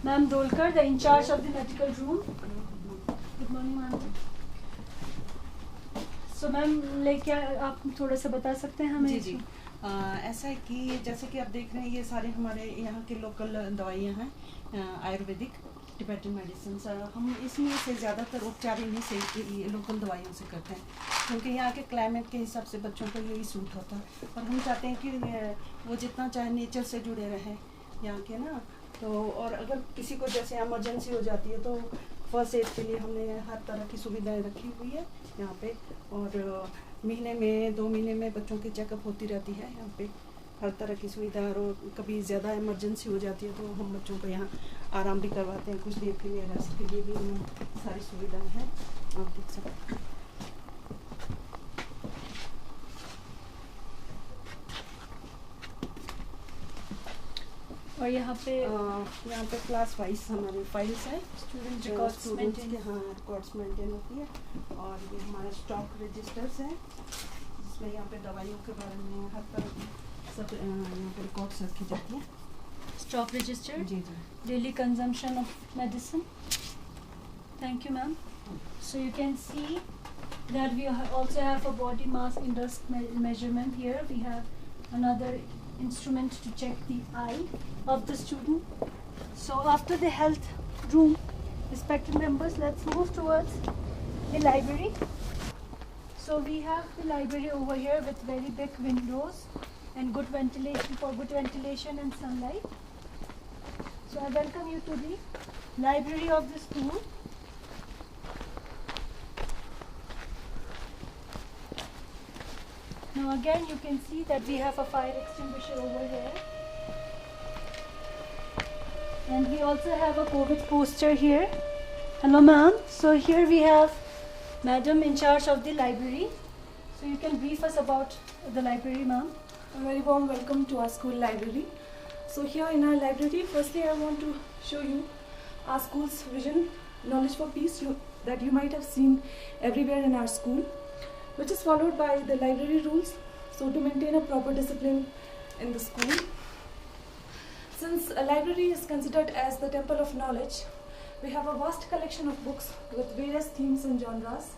Ma'am Dolkar, the in charge of the medical room. Good morning, ma'am. So ma'am, क्या आप थोड़ा सा बता सकते हैं हमें? जी ऐसा है कि जैसे कि आप देख रहे हैं, ये सारे हमारे यहाँ के लोकल दवाइयाँ हैं, आयुर्वेदिक टिबेटन मेडिसिन. हम इसमें से ज़्यादातर उपचार इन्हीं से लोकल दवाइयों से करते हैं, क्योंकि यहाँ के क्लाइमेट के हिसाब से बच्चों को यही सूट होता है. और हम चाहते हैं कि वो जितना चाहे नेचर से जुड़े रहें यहाँ के ना. तो और अगर किसी को जैसे इमरजेंसी हो जाती है तो फर्स्ट एड के लिए हमने हर तरह की सुविधाएं रखी हुई है यहाँ पे. और महीने में 2 महीने में बच्चों की चेकअप होती रहती है यहाँ पे हर तरह की सुविधा है, और कभी ज़्यादा इमरजेंसी हो जाती है तो हम बच्चों को यहाँ आराम भी करवाते हैं, कुछ देर के लिए रेस्ट के लिए भी सारी सुविधाएं हैं, आप देख सकते हैं। और यहाँ पे क्लास वाइज हमारे फाइल्स है, स्टूडेंट रिकॉर्ड्स के रिकॉर्ड्स मेंटेन होती है। और ये हमारा स्टॉक रजिस्टर्स है, जिसमें यहाँ पे दवाइयों के बारे में हर तरह की सब यहाँ पे रिकॉर्ड्स रखी जाती हैं। स्टॉक रजिस्टर, जी जी, daily consumption of medicine. Thank you ma'am. So you can see that we also have a body mass index measurement here. We have another instrument to check the eye of the student. So after the health room, respected members, let's move towards the library. So we have the library over here with very big windows and good ventilation, for good ventilation and sunlight. So I welcome you to the library of the school. Now again you can see that we have a fire extinguisher over here, and we also have a COVID poster here. Hello ma'am. So here we have madam in charge of the library. So you can brief us about the library, ma'am. A very warm welcome to our school library. So here in our library, firstly I want to show you our school's vision, knowledge for peace, that you might have seen everywhere in our school, which is followed by the library rules, so to maintain a proper discipline in the school. Since a library is considered as the temple of knowledge, we have a vast collection of books with various themes and genres.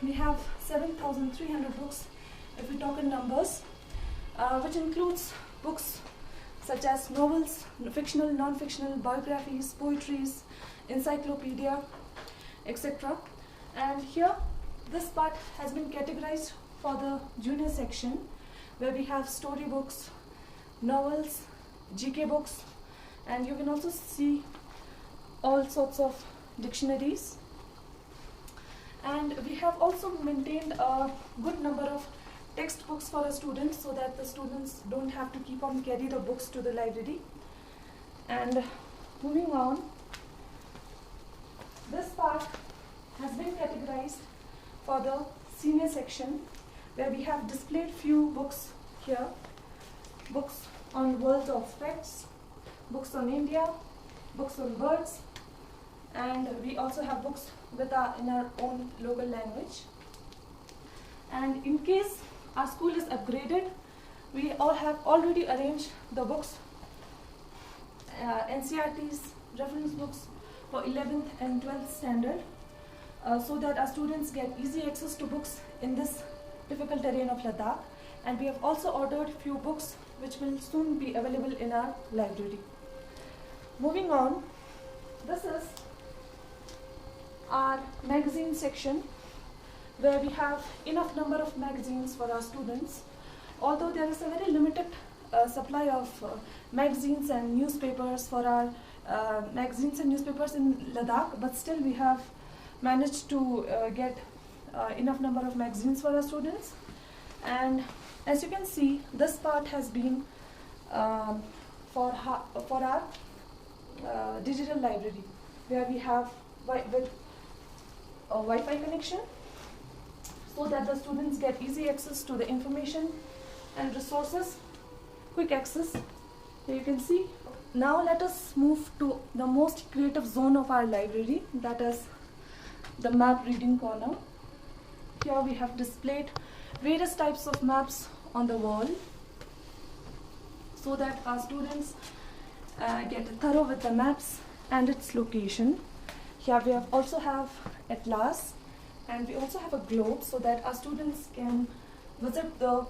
We have 7,300 books if we talk in numbers, which includes books such as novels, fictional, non-fictional, biographies, poetries, encyclopedia, etc. And here this part has been categorized for the junior section, where we have story books, novels, GK books, and you can also see all sorts of dictionaries. And we have also maintained a good number of textbooks for our students, so that the students don't have to keep on carry the books to the library. And moving on, this part has been categorized for the senior section, where we have displayed few books here. Books on world of facts, books on India, books on birds, and we also have books in our own local language. And in case our school is upgraded, we all have already arranged the books, NCERT's reference books for 11th and 12th standard, so that our students get easy access to books in this difficult terrain of Ladakh. And we have also ordered few books which will soon be available in our library. Moving on, this is our magazine section, where we have enough number of magazines for our students. Although there is a very limited supply of magazines and newspapers for our magazines and newspapers in Ladakh, but still we have managed to get enough number of magazines for our students. And as you can see, this part has been for our digital library, where we have with a Wi-Fi connection, so that the students get easy access to the information and resources, quick access. Here you can see. Now let us move to the most creative zone of our library, that is the map reading corner. Here we have displayed various types of maps on the wall, so that our students get thorough with the maps and its location. Here we also have atlas, and we also have a globe, so that our students can visit the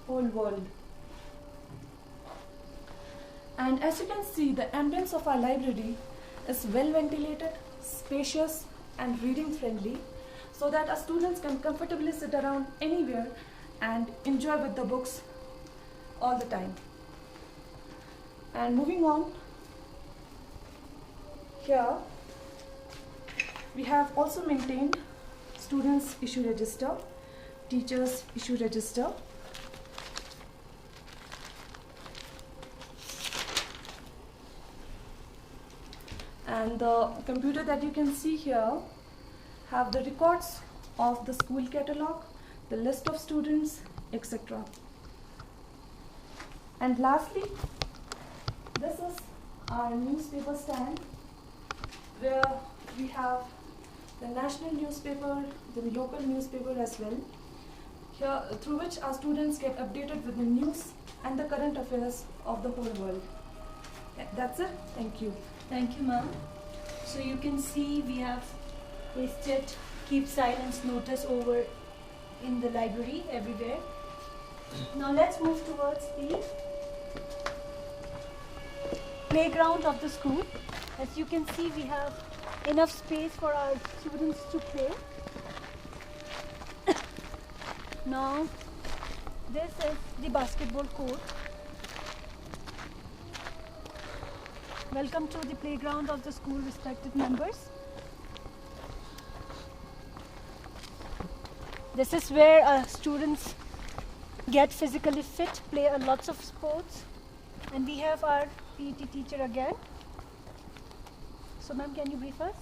whole world. And as you can see, the ambience of our library is well ventilated, spacious, and reading friendly, so that our students can comfortably sit around anywhere and enjoy with the books all the time. And moving on, here we have also maintained students issue register, teachers issue register, And the computer that you can see here have the records of the school catalog, the list of students, etc. And lastly, this is our newspaper stand, where we have the national newspaper, the local newspaper as well, here, through which our students get updated with the news and the current affairs of the whole world. That's it. Thank you. Thank you, ma'am. So you can see we have pasted keep silence notice over in the library everywhere. Now let's move towards the playground of the school. As you can see, we have enough space for our students to play. Now this is the basketball court. Welcome to the playground of the school, respected members. This is where students get physically fit, play lots of sports, and we have our PE teacher again. So ma'am, can you brief us?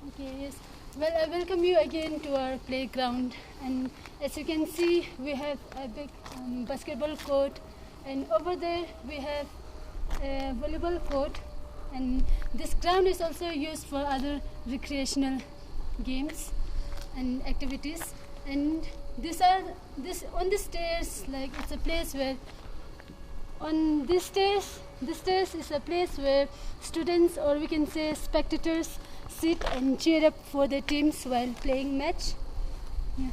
Okay, yes. Well, I welcome you again to our playground, and as you can see, we have a big basketball court, and over there we have a volleyball court, and this ground is also used for other recreational games and activities. And on the stairs, like it's a place where on this stairs is a place where students, or we can say spectators, sit and cheer up for their teams while playing match. Yeah.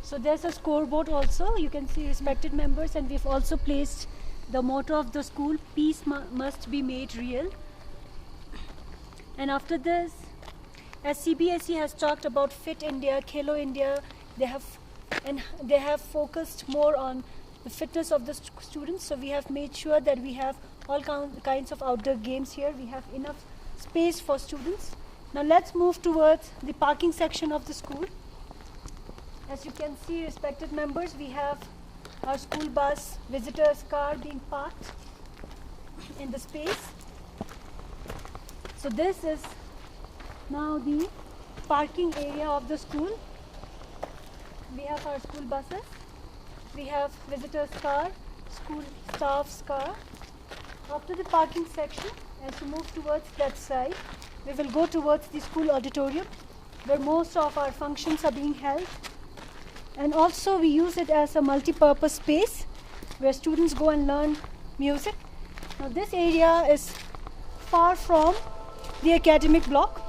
So there's a scoreboard also, you can see, respected members, and we've also placed the motto of the school, peace must be made real. And after this, as CBSE has talked about Fit India, Khelo India, they have focused more on the fitness of the students. So we have made sure that we have all kinds of outdoor games here. We have enough space for students. Now let's move towards the parking section of the school. As you can see, respected members, we have our school bus, visitors' car being parked in the space. So this is now the parking area of the school. We have our school buses, we have visitors' car, school staff's car. After the parking section, as you move towards that side, we will go towards the school auditorium, where most of our functions are being held. And also we use it as a multi-purpose space where students go and learn music. Now this area is far from the academic block,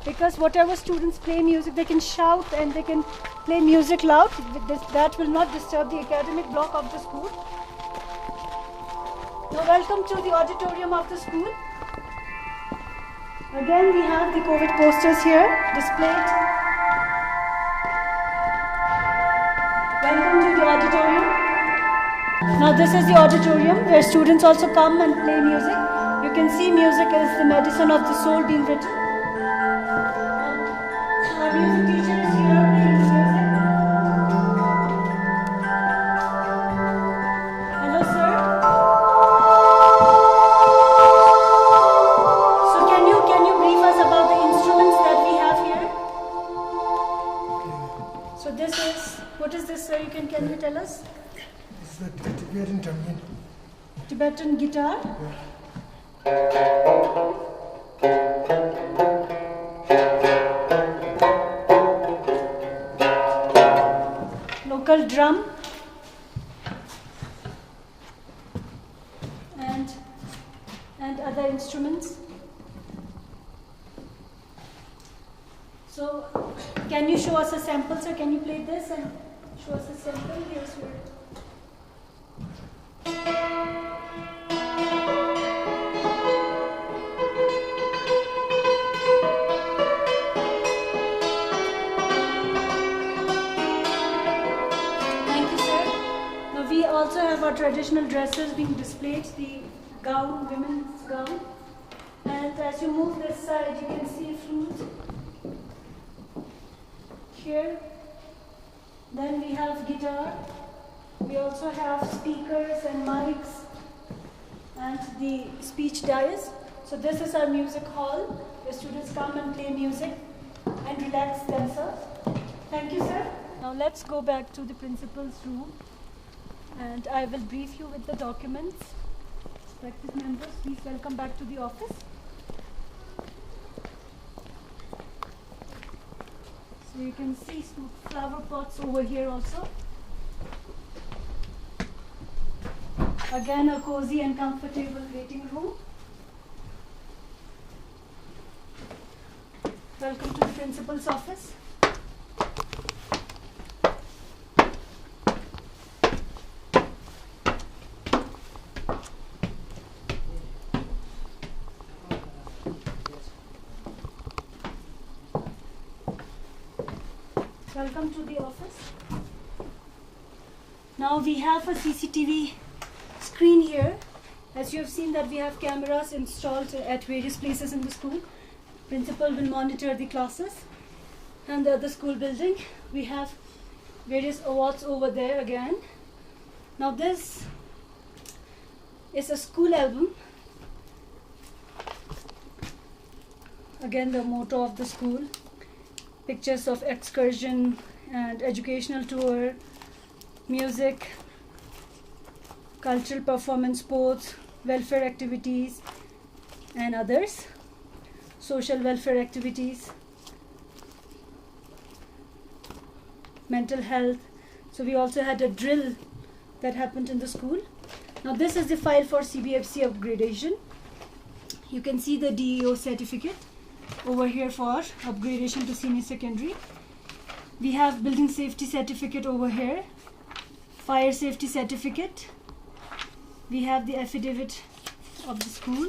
because whatever students play music, they can shout and they can play music loud. That will not disturb the academic block of the school. Now welcome to the auditorium of the school. Again we have the COVID posters here displayed. Welcome to the auditorium. Now this is the auditorium where students also come and play music. You can see music is the medicine of the soul being written. Our music teacher is here playing the music. Hello sir. So can you brief us about the instruments that we have here? So this is, what is this sir? Can you tell us? It's the Tibetan tambourine. Tibetan guitar? Local drum and other instruments. So can you show us a sample, sir? Can you play this and show us a sample? Here's your also have our traditional dresses being displayed, the gown, women's gown. And as you move this side, you can see flute here. Then we have guitar. We also have speakers and mics. and the speech dais. So this is our music hall, where students come and play music and relax themselves. Thank you, sir. Now let's go back to the principal's room, and I will brief you with the documents. Respected members, please welcome back to the office. So you can see some flower pots over here also. Again, a cozy and comfortable waiting room. Welcome to the principal's office. Welcome to the office. Now we have a CCTV screen here. As you have seen that we have cameras installed at various places in the school. Principal will monitor the classes. And the other school building, we have various awards over there again. Now this is a school album. Again, the motto of the school. Pictures of excursion and educational tour, music, cultural performance, sports, welfare activities, and others. Social welfare activities, mental health. So we also had a drill that happened in the school. Now this is the file for CBFC upgradation. You can see the DEO certificate over here for upgradation to senior secondary. We have building safety certificate over here, fire safety certificate. We have the affidavit of the school.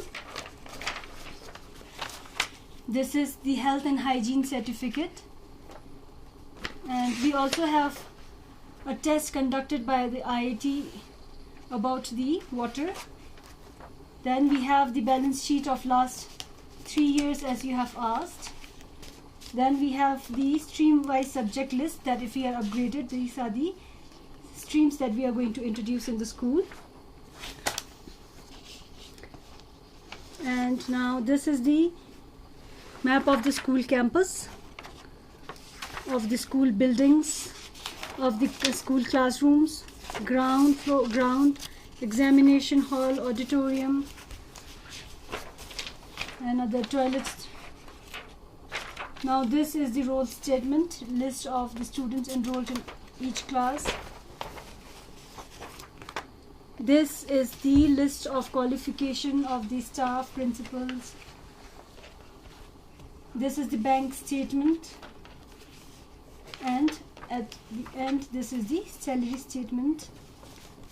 This is the health and hygiene certificate. And we also have a test conducted by the IIT about the water. Then we have the balance sheet of last 3 years as you have asked. Then we have the stream-wise subject list that if we are upgraded, these are the streams that we are going to introduce in the school. And now this is the map of the school campus, of the school buildings, of the school classrooms, ground floor, examination hall, auditorium, and other toilets. Now this is the roll statement, list of the students enrolled in each class. This is the list of qualification of the staff, principals. This is the bank statement, and at the end this is the salary statement.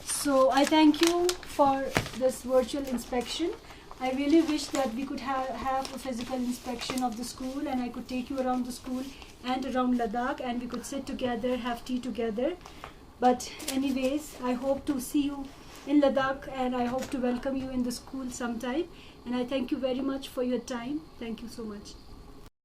So I thank you for this virtual inspection. I really wish that we could have a physical inspection of the school, and I could take you around the school and around Ladakh, and we could sit together, have tea together. But anyways, I hope to see you in Ladakh, and I hope to welcome you in the school sometime. And I thank you very much for your time. Thank you so much.